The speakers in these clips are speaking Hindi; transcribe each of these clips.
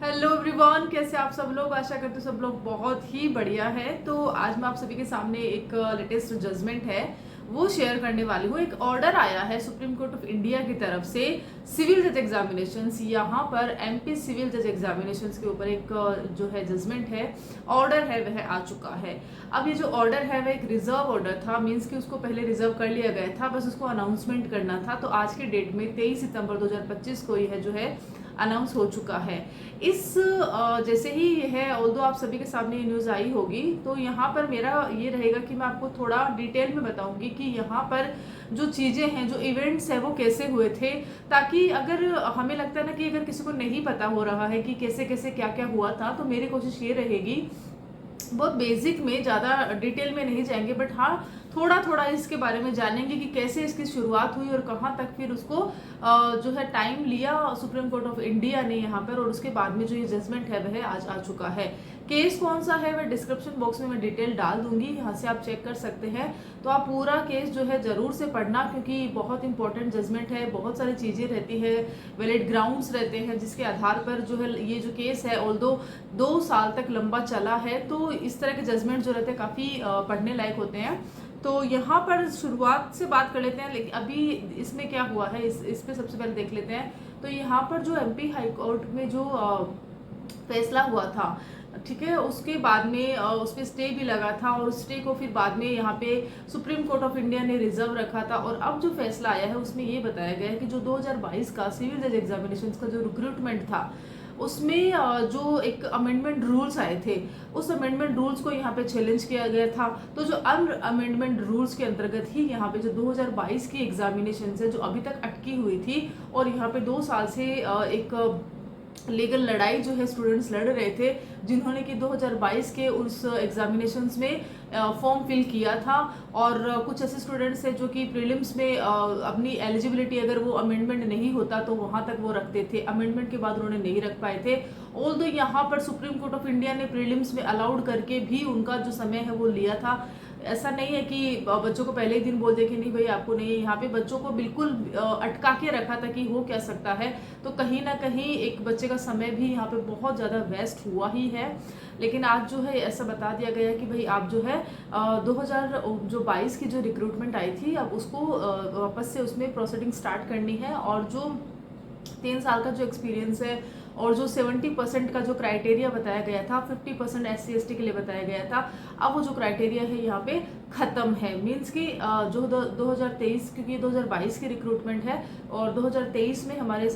हेलो एवरीवन, कैसे आप सब लोग। आशा करते सब लोग बहुत ही बढ़िया है। तो आज मैं आप सभी के सामने एक लेटेस्ट जजमेंट है वो शेयर करने वाली हूँ। एक ऑर्डर आया है सुप्रीम कोर्ट ऑफ इंडिया की तरफ से सिविल जज एग्जामिनेशंस, यहाँ पर एमपी सिविल जज एग्जामिनेशंस के ऊपर एक जो है जजमेंट है, ऑर्डर है, वह आ चुका है। अब ये जो ऑर्डर है वह एक रिजर्व ऑर्डर था, मींस कि उसको पहले रिजर्व कर लिया गया था, बस उसको अनाउंसमेंट करना था। तो आज के डेट में 23 सितंबर 2025 को यह जो है अनाउंस हो चुका है। इस जैसे ही यह ऑल्दो आप सभी के सामने ये न्यूज़ आई होगी, तो यहाँ पर मेरा ये रहेगा कि मैं आपको थोड़ा डिटेल में बताऊंगी कि यहाँ पर जो चीज़ें हैं, जो इवेंट्स हैं, वो कैसे हुए थे, ताकि अगर हमें लगता है ना कि अगर किसी को नहीं पता हो रहा है कि कैसे कैसे क्या क्या हुआ था, तो मेरी कोशिश ये रहेगी, बहुत बेसिक में, ज़्यादा डिटेल में नहीं जाएंगे, बट हाँ थोड़ा थोड़ा इसके बारे में जानेंगे कि कैसे इसकी शुरुआत हुई और कहाँ तक फिर उसको जो है टाइम लिया सुप्रीम कोर्ट ऑफ इंडिया ने यहाँ पर, और उसके बाद में जो ये जजमेंट है वह आज आ चुका है। केस कौन सा है वह डिस्क्रिप्शन बॉक्स में मैं डिटेल डाल दूंगी, यहाँ से आप चेक कर सकते हैं। तो आप पूरा केस जो है ज़रूर से पढ़ना, क्योंकि बहुत इंपॉर्टेंट जजमेंट है, बहुत सारी चीज़ें रहती है, वैलिड ग्राउंड्स रहते हैं जिसके आधार पर जो है ये जो केस है, ऑल्दो 2 साल तक लंबा चला है, तो इस तरह के जजमेंट जो रहते हैं काफ़ी पढ़ने लायक होते हैं। तो यहाँ पर शुरुआत से बात कर लेते हैं, लेकिन अभी इसमें क्या हुआ है इस पे सबसे पहले देख लेते हैं। तो यहाँ पर जो एमपी हाई कोर्ट में जो फैसला हुआ था, ठीक है, उसके बाद में उस पर स्टे भी लगा था, और स्टे को फिर बाद में यहाँ पे सुप्रीम कोर्ट ऑफ इंडिया ने रिजर्व रखा था। और अब जो फैसला आया है उसमें ये बताया गया है कि जो 2022 का सिविल जज एग्जामिनेशन का जो रिक्रूटमेंट था, उसमें जो एक अमेंडमेंट रूल्स आए थे, उस अमेंडमेंट रूल्स को यहाँ पे चैलेंज किया गया था। तो जो अमेंडमेंट रूल्स के अंतर्गत ही यहाँ पे जो 2022 की एग्जामिनेशन है जो अभी तक अटकी हुई थी, और यहाँ पे 2 साल से एक लीगल लड़ाई जो है स्टूडेंट्स लड़ रहे थे, जिन्होंने कि 2022 के उस एग्जामिनेशंस में फॉर्म फिल किया था, और कुछ ऐसे स्टूडेंट्स हैं जो कि प्रीलिम्स में अपनी एलिजिबिलिटी, अगर वो अमेंडमेंट नहीं होता तो वहाँ तक वो रखते थे, अमेंडमेंट के बाद उन्होंने नहीं रख पाए थे। ऑल्दो यहाँ पर सुप्रीम कोर्ट ऑफ इंडिया ने प्रीलिम्स में अलाउड करके भी उनका जो समय है वो लिया था। ऐसा नहीं है कि बच्चों को पहले ही दिन बोल दे कि नहीं भाई आपको नहीं, यहाँ पे बच्चों को बिल्कुल अटका के रखा था कि हो क्या सकता है। तो कहीं ना कहीं एक बच्चे का समय भी यहाँ पे बहुत ज़्यादा वेस्ट हुआ ही है। लेकिन आज जो है ऐसा बता दिया गया है कि भाई आप जो है 2022 की जो रिक्रूटमेंट आई थी, अब उसको वापस से उसमें प्रोसीडिंग स्टार्ट करनी है, और जो 3 साल का जो एक्सपीरियंस है, और जो 70% का जो क्राइटेरिया बताया गया था, 50% SC/ST के लिए बताया गया था, अब वो जो क्राइटेरिया है यहाँ पे ख़त्म है। मीन्स कि जो 2023, क्योंकि 2022 की रिक्रूटमेंट है, और 2023 में हमारे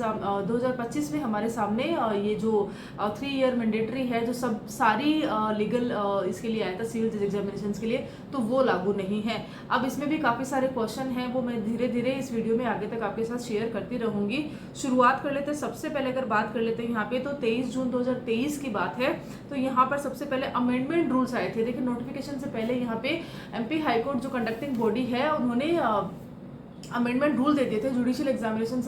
2025 में हमारे सामने ये जो 3 ईयर मैंडेटरी है, जो सब सारी लीगल इसके लिए आया था सिविल जज एग्जामिनेशन के लिए, तो वो लागू नहीं है। अब इसमें भी काफ़ी सारे क्वेश्चन हैं, वो मैं धीरे धीरे इस वीडियो में आगे तक आपके साथ शेयर करती रहूँगी। शुरुआत कर लेते हैं, सबसे पहले अगर बात कर लेते हैं यहाँ पे, तो 23 जून 2023 की बात है। तो यहाँ पर सबसे पहले अमेंडमेंट रूल्स आए थे। देखिए, नोटिफिकेशन से पहले यहाँ पे एमपी हाईकोर्ट जो कंडक्टिंग बॉडी है, उन्होंने अमेंडमेंट रूल दे दिए थे जुडिशियल एग्जामिनेशन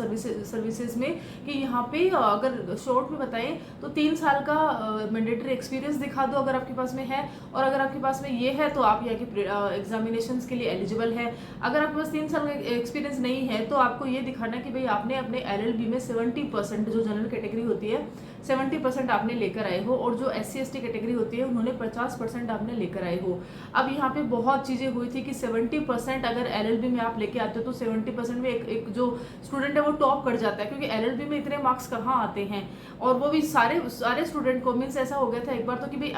सर्विसेज में, कि यहाँ पे अगर शॉर्ट में बताएं तो 3 साल का मैंडेटरी एक्सपीरियंस दिखा दो अगर आपके पास में है, और अगर आपके पास में ये है तो आप यहाँ के एग्जामिनेशंस के लिए एलिजिबल है। अगर आपके पास 3 साल का एक्सपीरियंस नहीं है तो आपको ये दिखाना कि भाई आपने अपने LLB में 70% जो जनरल कैटेगरी होती है 70% आपने लेकर आए हो, और जो SC/ST कैटेगरी होती है उन्होंने 50% आपने लेकर आए हो। अब यहाँ पे बहुत चीज़ें हुई थी कि 70% अगर LLB में आप लेके आते हो तो 70% में एक जो स्टूडेंट है वो टॉप कर जाता है, क्योंकि LLB में इतने मार्क्स कहाँ आते हैं, और वो भी सारे स्टूडेंट को। मीन्स ऐसा हो गया था एक बार तो कि भाई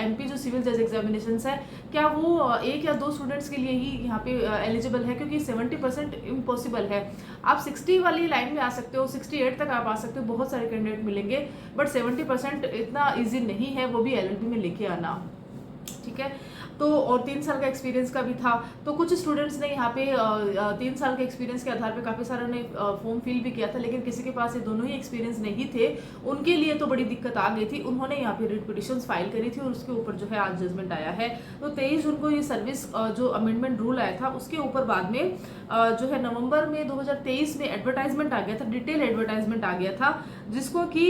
एमपी जो सिविल जज एग्जामिनेशन है, क्या वो 1 या 2 स्टूडेंट्स के लिए ही यहाँ पे एलिजिबल है, क्योंकि 70% इम्पॉसिबल है। आप 60 वाली लाइन में आ सकते हो, 68 तक आप आ सकते हो, बहुत सारे कैंडिडेट मिलेंगे, बट 70% इतना ईजी नहीं है वो भी LLB में लेके आना, ठीक है। तो और 3 साल का एक्सपीरियंस का भी था, तो कुछ स्टूडेंट्स ने यहाँ पे 3 साल के एक्सपीरियंस के आधार पे काफ़ी सारों ने फॉर्म फिल भी किया था, लेकिन किसी के पास ये दोनों ही एक्सपीरियंस नहीं थे, उनके लिए तो बड़ी दिक्कत आ गई थी। उन्होंने यहाँ पे रिट पिटिशंस फाइल करी थी, और उसके ऊपर जो है आज जजमेंट आया है। तो 23 जून को ये सर्विस जो अमेंडमेंट रूल आया था, उसके ऊपर बाद में जो है नवंबर में 2023 में एडवर्टाइजमेंट आ गया था, डिटेल एडवर्टाइजमेंट आ गया था, जिसको कि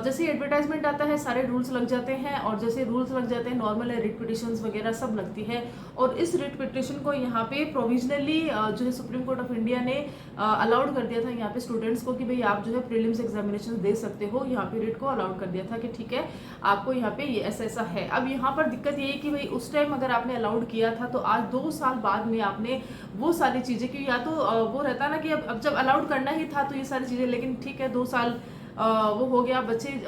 जैसे एडवर्टाइजमेंट आता है सारे रूल्स लग जाते हैं, और जैसे रूल रूल्स लग जाते हैं, नॉर्मल है, रिट पिटिशंस वगैरह सब लगती है। और इस रिट पिटिशन को यहाँ पे प्रोविजनली जो है सुप्रीम कोर्ट ऑफ इंडिया ने अलाउड कर दिया था यहाँ पे स्टूडेंट्स को कि भाई आप जो है प्रीलिम्स एग्जामिनेशन दे सकते हो। यहाँ पे रिट को अलाउड कर दिया था कि ठीक है आपको यहाँ पे ये ऐसा है। अब यहाँ पर दिक्कत ये है कि भाई उस टाइम अगर आपने अलाउड किया था तो आज 2 साल बाद में आपने वो सारी चीज़ें, कि या तो वो रहता ना कि अब जब अलाउड करना ही था तो ये सारी चीज़ें, लेकिन ठीक है 2 साल वो हो गया, बच्चे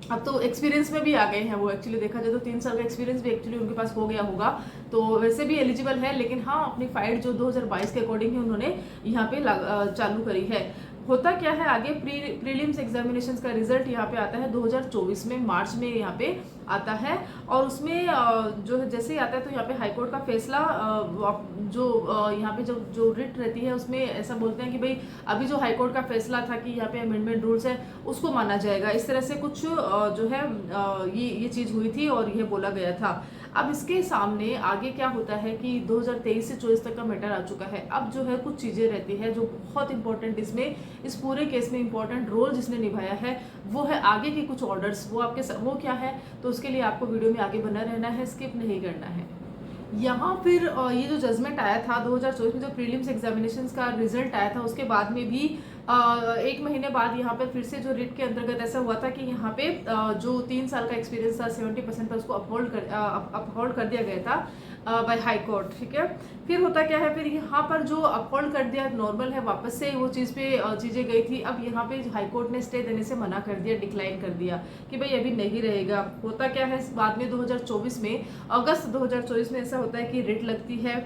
अब तो एक्सपीरियंस में भी आ गए हैं वो। एक्चुअली देखा जाए तो 3 साल का एक्सपीरियंस भी एक्चुअली उनके पास हो गया होगा, तो वैसे भी एलिजिबल है। लेकिन हाँ, अपनी फाइट जो 2022 के अकॉर्डिंग ही उन्होंने यहाँ पे चालू करी है। होता क्या है आगे, प्रीलिम्स एग्जामिनेशंस का रिजल्ट यहाँ पे आता है 2024 में, मार्च में यहाँ पे आता है। और उसमें जो है जैसे ही आता है तो यहाँ पे हाईकोर्ट का फैसला जो यहाँ पे जो रिट रहती है उसमें ऐसा बोलते हैं कि भाई अभी जो हाईकोर्ट का फैसला था कि यहाँ पे अमेंडमेंट रूल्स है उसको माना जाएगा। इस तरह से कुछ जो है ये चीज़ हुई थी और ये बोला गया था। अब इसके सामने आगे क्या होता है कि 2023 से 24 तक का मैटर आ चुका है। अब जो है कुछ चीज़ें रहती है जो बहुत इंपॉर्टेंट, इसमें इस पूरे केस में इंपॉर्टेंट रोल जिसने निभाया है वो है आगे के कुछ ऑर्डर्स। वो क्या है, तो उसके लिए आपको वीडियो में आगे बना रहना है, स्किप नहीं करना है। यहाँ फिर ये जो जजमेंट आया था 2024 में, जो प्रीलिम्स एग्जामिनेशंस का रिजल्ट आया था उसके बाद में भी 1 महीने बाद यहाँ पर फिर से जो रिट के अंतर्गत ऐसा हुआ था कि यहाँ पे जो 3 साल का एक्सपीरियंस था 70% था, उसको अपहोल्ड कर दिया गया था बाय हाई कोर्ट। ठीक है, फिर होता क्या है, फिर यहाँ पर जो अपहोल्ड कर दिया नॉर्मल है, वापस से वो चीज़ पे चीज़ें गई थी। अब यहाँ पे हाई कोर्ट ने स्टे देने से मना कर दिया, डिक्लाइन कर दिया कि भाई अभी नहीं रहेगा। होता क्या है, बाद में 2024 में, अगस्त 2024 में ऐसा होता है कि रिट लगती है।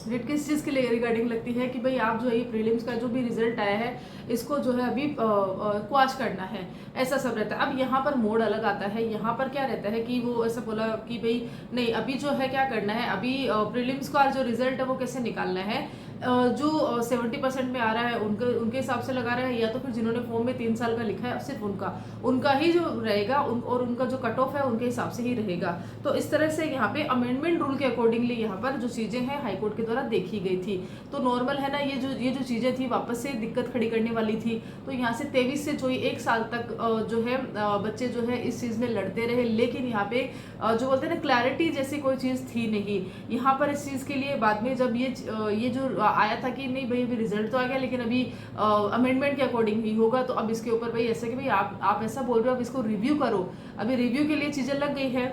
रिट किस चीज़ के लिए रिगार्डिंग लगती है कि भाई आप जो है ये प्रीलिम्स का जो भी रिजल्ट आया है इसको जो है अभी क्वाश करना है, ऐसा सब रहता है। अब यहाँ पर मोड अलग आता है। यहाँ पर क्या रहता है कि वो ऐसा बोला कि भाई नहीं, अभी जो है क्या करना है, अभी प्रीलिम्स का जो रिजल्ट है वो कैसे निकालना है, जो 70% में आ रहा है उनके हिसाब से लगा रहा है, या तो फिर जिन्होंने फॉर्म में 3 साल का लिखा है सिर्फ उनका ही जो रहेगा, और उनका जो कट ऑफ है उनके हिसाब से ही रहेगा। तो इस तरह से यहाँ पे अमेंडमेंट रूल के अकॉर्डिंगली यहाँ पर जो चीज़ें हैं हाईकोर्ट के द्वारा देखी गई थी। तो नॉर्मल है ना, ये जो चीज़ें थी वापस से दिक्कत खड़ी करने वाली थी। तो यहाँ से 23 से जो 1 साल तक जो है बच्चे जो है इस चीज़ में लड़ते रहे, लेकिन यहाँ पे जो बोलते हैं ना क्लैरिटी जैसी कोई चीज़ थी नहीं यहाँ पर इस चीज़ के लिए। बाद में जब ये जो आया था कि नहीं भाई अभी रिजल्ट तो आ गया लेकिन अभी अमेंडमेंट के अकॉर्डिंग ही होगा, तो अब इसके ऊपर भाई ऐसा कि भाई आप ऐसा बोल रहे हो, अब इसको रिव्यू करो। अभी रिव्यू के लिए चीज़ें लग गई है।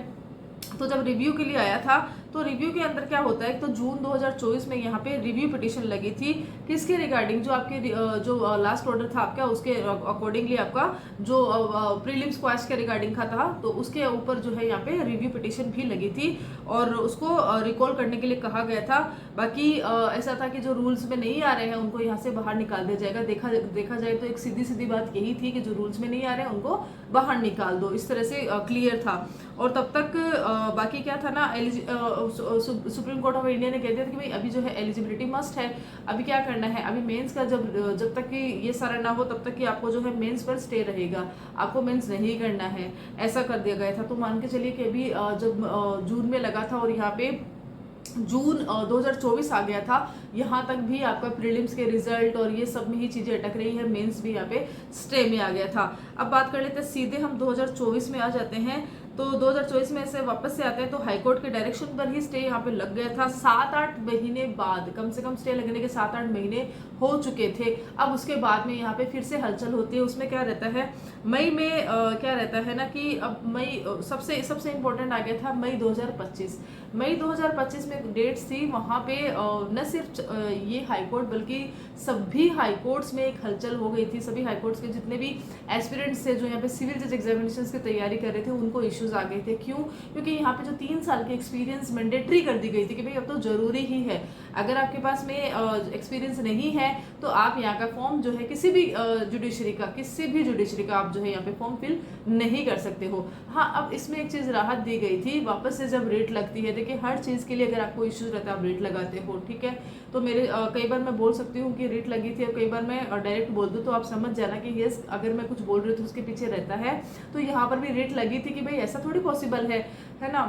तो जब रिव्यू के लिए आया था तो रिव्यू के अंदर क्या होता है, तो जून 2024 में यहाँ पे रिव्यू पिटीशन लगी थी किसके रिगार्डिंग, जो आपके जो लास्ट ऑर्डर था आपका उसके अकॉर्डिंगली आपका जो प्रीलिम्स क्वाश के रिगार्डिंग था तो उसके ऊपर जो है यहाँ पे रिव्यू पिटीशन भी लगी थी और उसको रिकॉल करने के लिए कहा गया था। बाकी ऐसा था कि जो रूल्स में नहीं आ रहे हैं उनको यहाँ से बाहर निकाल दिया जाएगा। देखा जाए तो एक सीधी बात यही थी कि जो रूल्स में नहीं आ रहे हैं उनको बाहर निकाल दो, इस तरह से क्लियर था। और तब तक बाकी क्या था ना, सुप्रीम कोर्ट ऑफ इंडिया ने कह दिया था कि भाई अभी जो है एलिजिबिलिटी मस्ट है। अभी क्या करना है, अभी मेंस का जब तक कि ये सारा ना हो तब तक कि आपको जो है मेंस पर स्टे रहेगा, आपको मेंस नहीं करना है, ऐसा कर दिया गया था। तो मान के चलिए कि अभी जब जून में लगा था और यहाँ पे जून 2024 आ गया था, यहाँ तक भी आपका प्रीलिम्स के रिजल्ट और ये सब में ही चीज़ें अटक रही है, मेंस भी यहाँ पे स्टे में आ गया था। अब बात कर लेते हैं, सीधे हम 2024 में आ जाते हैं। तो 2024 में से वापस से आते हैं तो हाईकोर्ट के डायरेक्शन पर ही स्टे यहाँ पे लग गया था। 7-8 महीने बाद, कम से कम स्टे लगने के 7-8 महीने हो चुके थे। अब उसके बाद में यहाँ पे फिर से हलचल होती है। उसमें क्या रहता है, मई में क्या रहता है ना कि अब मई सबसे इम्पोर्टेंट आ गया था मई 2025। मई 2025 में डेट्स थी, वहाँ पे न सिर्फ ये हाईकोर्ट बल्कि सभी हाईकोर्ट्स में एक हलचल हो गई थी। सभी हाईकोर्ट्स के जितने भी एस्पिरेंट्स थे जो यहाँ पे सिविल जज एग्जामिनेशन की तैयारी कर रहे थे उनको इश्यूज आ गए थे। क्यों? क्योंकि यहाँ पे जो 3 साल की एक्सपीरियंस मैंडेटरी कर दी गई थी कि भाई अब तो जरूरी ही है। अगर आपके पास में एक्सपीरियंस नहीं है तो आप यहाँ का फॉर्म जो है किसी भी जुडिशरी का आप जो है यहाँ पे फॉर्म फिल नहीं कर सकते हो। हाँ, अब इसमें एक चीज़ राहत दी गई थी, वापस से जब रेट लगती है, देखिए हर चीज़ के लिए अगर आपको इश्यूज रहता है आप रेट लगाते हो, ठीक है। तो मेरे कई बार मैं बोल सकती हूँ कि रेट लगी थी और कई बार मैं डायरेक्ट बोल दूँ तो आप समझ जाना कि यस, अगर मैं कुछ बोल रही हूँ तो उसके पीछे रहता है। तो यहाँ पर भी रेट लगी थी कि भाई ऐसा थोड़ी पॉसिबल है ना।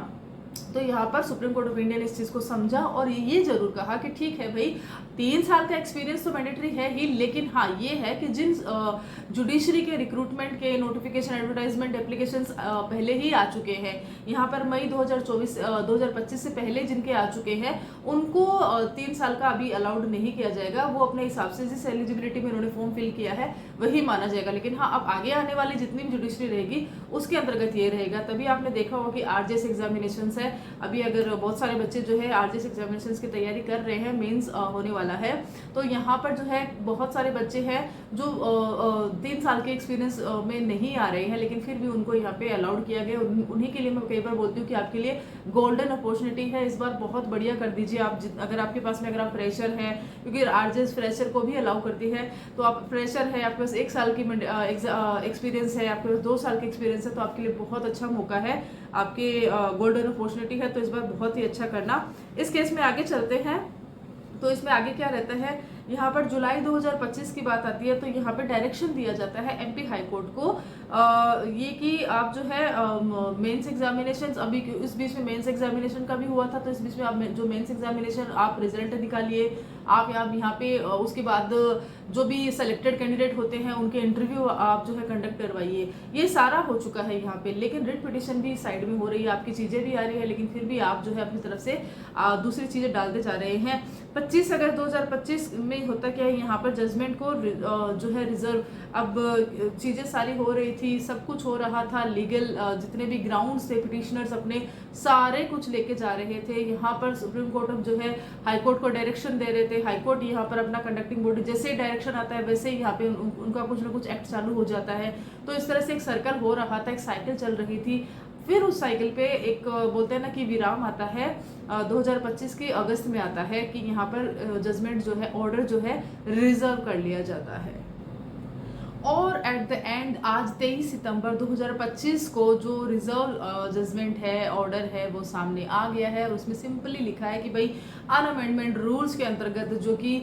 तो यहाँ पर सुप्रीम कोर्ट ऑफ इंडिया ने इस चीज़ को समझा और ये जरूर कहा कि ठीक है भाई, 3 साल का एक्सपीरियंस तो मैंडेटरी है ही, लेकिन हाँ ये है कि जिन जुडिशरी के रिक्रूटमेंट के नोटिफिकेशन, एडवर्टाइजमेंट, एप्लीकेशंस पहले ही आ चुके हैं, यहाँ पर मई 2025 से पहले जिनके आ चुके हैं उनको 3 साल का अभी अलाउड नहीं किया जाएगा। वो अपने हिसाब से जिस एलिजिबिलिटी में उन्होंने फॉर्म फिल किया है वही माना जाएगा। लेकिन हाँ, अब आगे आने वाली जितनी भी जुडिशरी रहेगी उसके अंतर्गत ये रहेगा। तभी आपने देखा होगा कि आरजेएस एग्जामिनेशन है, अभी अगर बहुत सारे बच्चे जो है आरजेएस एग्जामिनेशन की तैयारी कर रहे हैं, मेंस होने वाला है, तो यहाँ पर जो है बहुत सारे बच्चे हैं जो 3 साल के एक्सपीरियंस में नहीं आ रहे हैं, लेकिन फिर भी उनको यहाँ पे अलाउड किया गया। उन्हीं के लिए मैं कई बार बोलती हूँ कि आपके लिए गोल्डन अपॉर्चुनिटी है, इस बार बहुत बढ़िया कर दीजिए। आप अगर आपके पास में, अगर आप फ्रेशर हैं, क्योंकि आरजेएस फ्रेशर को भी अलाउ करती है, तो आप फ्रेशर है, आपके पास 1 साल की एक्सपीरियंस है, आपके पास 2 साल की एक्सपीरियंस है, तो आपके लिए बहुत अच्छा मौका है, आपके गोल्डन अपॉर्चुनिटी है। तो इस बार बहुत ही अच्छा करना। इस केस में आगे चलते हैं, तो इसमें आगे क्या रहता है, यहाँ पर जुलाई 2025 की बात आती है, तो यहाँ पर डायरेक्शन दिया जाता है एमपी हाई कोर्ट को ये कि आप जो है मेंस एग्जामिनेशन, अभी इस बीच में मेंस एग्जामिनेशन का भी हुआ था, तो इस बीच में आप जो मेंस एग्जामिनेशन आप रिजल्ट निकालिए, आप यहाँ पे उसके बाद जो भी सेलेक्टेड कैंडिडेट होते हैं उनके इंटरव्यू आप जो है कंडक्ट करवाइए। ये सारा हो चुका है यहाँ पे, लेकिन रिट पिटिशन भी साइड में हो रही है, आपकी चीज़ें भी आ रही है, लेकिन फिर भी आप जो है अपनी तरफ से दूसरी चीज़ें डालते जा रहे हैं। 25 अगस्त 2025 में होता क्या है, यहाँ पर जजमेंट को जो है रिजर्व, अब चीज़ें सारी हो रही थी, सब कुछ हो रहा था, लीगल जितने भी ग्राउंड्स थे, पिटिशनर्स अपने सारे कुछ लेके जा रहे थे। यहाँ पर सुप्रीम कोर्ट ऑफ जो है हाई कोर्ट को डायरेक्शन दे रहे थे, हाई कोर्ट यहाँ पर अपना कंडक्टिंग बॉडी, जैसे डायरेक्शन आता है वैसे ही यहाँ पे उनका कुछ ना कुछ एक्ट चालू हो जाता है। तो इस तरह से एक सर्कल हो रहा था, एक साइकिल चल रही थी। फिर उस साइकिल पे एक बोलते हैं ना कि विराम आता है, 2025 के अगस्त में आता है कि यहाँ पर जजमेंट जो है, ऑर्डर जो है रिजर्व कर लिया जाता है। और एट द एंड आज 23 सितंबर 2025 को जो रिजर्व जजमेंट है, ऑर्डर है, वो सामने आ गया है। और उसमें सिंपली लिखा है कि भाई अन अमेंडमेंट रूल्स के अंतर्गत, जो कि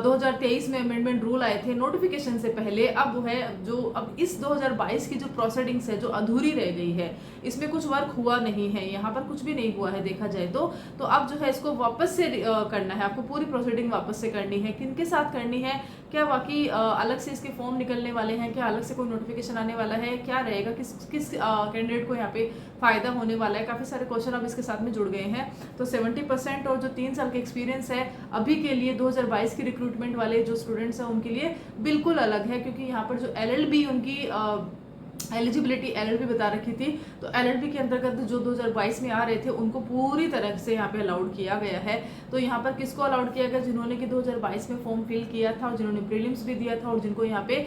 2023 में अमेंडमेंट रूल आए थे नोटिफिकेशन से पहले, अब वो है जो अब इस 2022 की जो प्रोसीडिंग्स है जो अधूरी रह गई है, इसमें कुछ वर्क हुआ नहीं है, यहाँ पर कुछ भी नहीं हुआ है देखा जाए तो अब जो है इसको वापस से करना है, आपको पूरी प्रोसीडिंग वापस से करनी है। किनके साथ करनी है, क्या वाकई अलग से इसके फॉर्म निकलने वाले हैं, क्या अलग से कोई नोटिफिकेशन आने वाला है, क्या रहेगा, किस कैंडिडेट को यहाँ पे फायदा होने वाला है, काफ़ी सारे क्वेश्चन अब इसके साथ में जुड़ गए हैं। तो 70% और जो 3 साल का एक्सपीरियंस है अभी के लिए 2022 की रिक्रूटमेंट वाले जो स्टूडेंट्स हैं उनके लिए बिल्कुल अलग है, क्योंकि यहाँ पर जो LLB उनकी एलिजिबिलिटी LLB बता रखी थी, तो LLB के अंतर्गत जो 2022 में आ रहे थे उनको पूरी तरह से यहाँ पे अलाउड किया गया है। तो यहाँ पर किसको अलाउड किया गया, जिन्होंने कि 2022 में फॉर्म फिल किया था और जिन्होंने प्रीलिम्स भी दिया था और जिनको यहाँ पे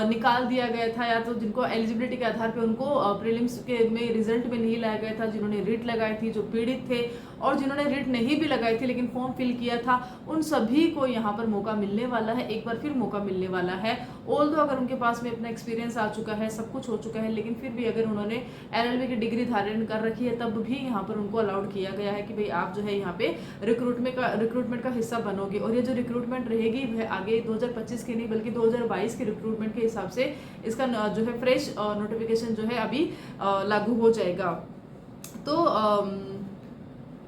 निकाल दिया गया था, या तो जिनको एलिजिबिलिटी के आधार पे उनको प्रीलिम्स के में रिजल्ट में नहीं लाया गया था, जिन्होंने रिट लगाई थी, जो पीड़ित थे, और जिन्होंने रिट नहीं भी लगाई थी लेकिन फॉर्म फिल किया था, उन सभी को यहाँ पर मौका मिलने वाला है, एक बार फिर मौका मिलने वाला है। ऑल्दो अगर उनके पास में अपना एक्सपीरियंस आ चुका है, सब कुछ हो चुका है, लेकिन फिर भी अगर उन्होंने LLB की डिग्री धारण कर रखी है, तब भी यहाँ पर उनको अलाउड किया गया है कि भाई आप जो है यहाँ पे रिक्रूटमेंट का हिस्सा बनोगे। और ये जो रिक्रूटमेंट रहेगी वह आगे 2025 की नहीं बल्कि 2022 के रिक्रूटमेंट के हिसाब से इसका जो है फ्रेश नोटिफिकेशन जो है अभी लागू हो जाएगा। तो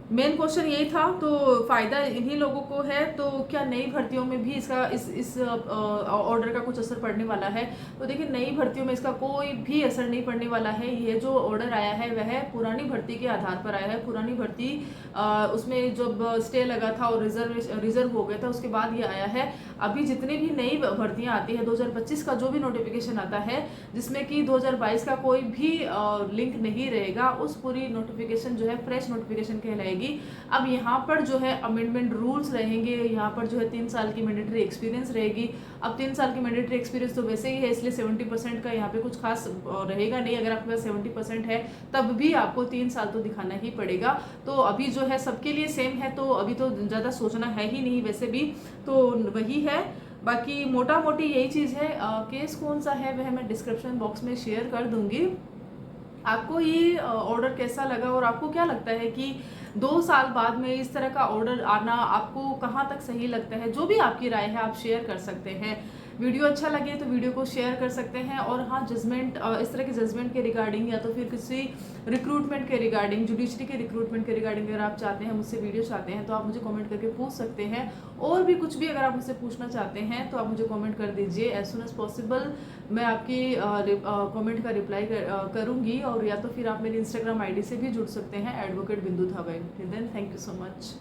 मेन क्वेश्चन यही था, तो फायदा इन्हीं लोगों को है, तो क्या नई भर्तियों में भी इसका इस ऑर्डर का कुछ असर पड़ने वाला है? तो देखिए, नई भर्तियों में इसका कोई भी असर नहीं पड़ने वाला है। ये जो ऑर्डर आया है वह पुरानी भर्ती के आधार पर आया है। पुरानी भर्ती उसमें जब स्टे लगा था और रिजर्व हो गया था, उसके बाद ये आया है। अभी जितनी भी नई भर्तियां आती है, 2025 का जो भी नोटिफिकेशन आता है जिसमें कि 2022 का कोई भी लिंक नहीं रहेगा, उस पूरी नोटिफिकेशन जो है फ्रेश नोटिफिकेशन कहलाएगी। अब यहाँ पर जो है अमेंडमेंट रूल्स रहेंगे, यहाँ पर जो है 3 साल की मैंडेटरी एक्सपीरियंस रहेगी। अब 3 साल की मैंडेटरी एक्सपीरियंस तो वैसे ही है, इसलिए 70% का यहाँ पे कुछ खास रहेगा नहीं। अगर आपके पास 70% है तब भी आपको 3 साल तो दिखाना ही पड़ेगा। तो अभी जो है सबके लिए सेम है, तो अभी तो ज़्यादा सोचना है ही नहीं वैसे भी, तो वही है। बाकी मोटा मोटी यही चीज़ है। केस कौन सा है वह मैं डिस्क्रिप्शन बॉक्स में शेयर कर दूंगी। आपको ये ऑर्डर कैसा लगा और आपको क्या लगता है कि 2 साल बाद में इस तरह का ऑर्डर आना आपको कहाँ तक सही लगता है? जो भी आपकी राय है आप शेयर कर सकते हैं। वीडियो अच्छा लगे तो वीडियो को शेयर कर सकते हैं। और हाँ, जजमेंट इस तरह के जजमेंट के रिगार्डिंग या तो फिर किसी रिक्रूटमेंट के रिगार्डिंग, जुडिशरी के रिक्रूटमेंट के रिगार्डिंग अगर आप चाहते हैं, मुझसे वीडियो चाहते हैं, तो आप मुझे कमेंट करके पूछ सकते हैं। और भी कुछ भी अगर आप मुझसे पूछना चाहते हैं तो आप मुझे कमेंट कर दीजिए। एज सुन एज पॉसिबल मैं आपकी कमेंट का रिप्लाई करूँगी। और या तो फिर आप मेरी इंस्टाग्राम आईडी से भी जुड़ सकते हैं, advocate Bindu Dhawan. Then thank you so much.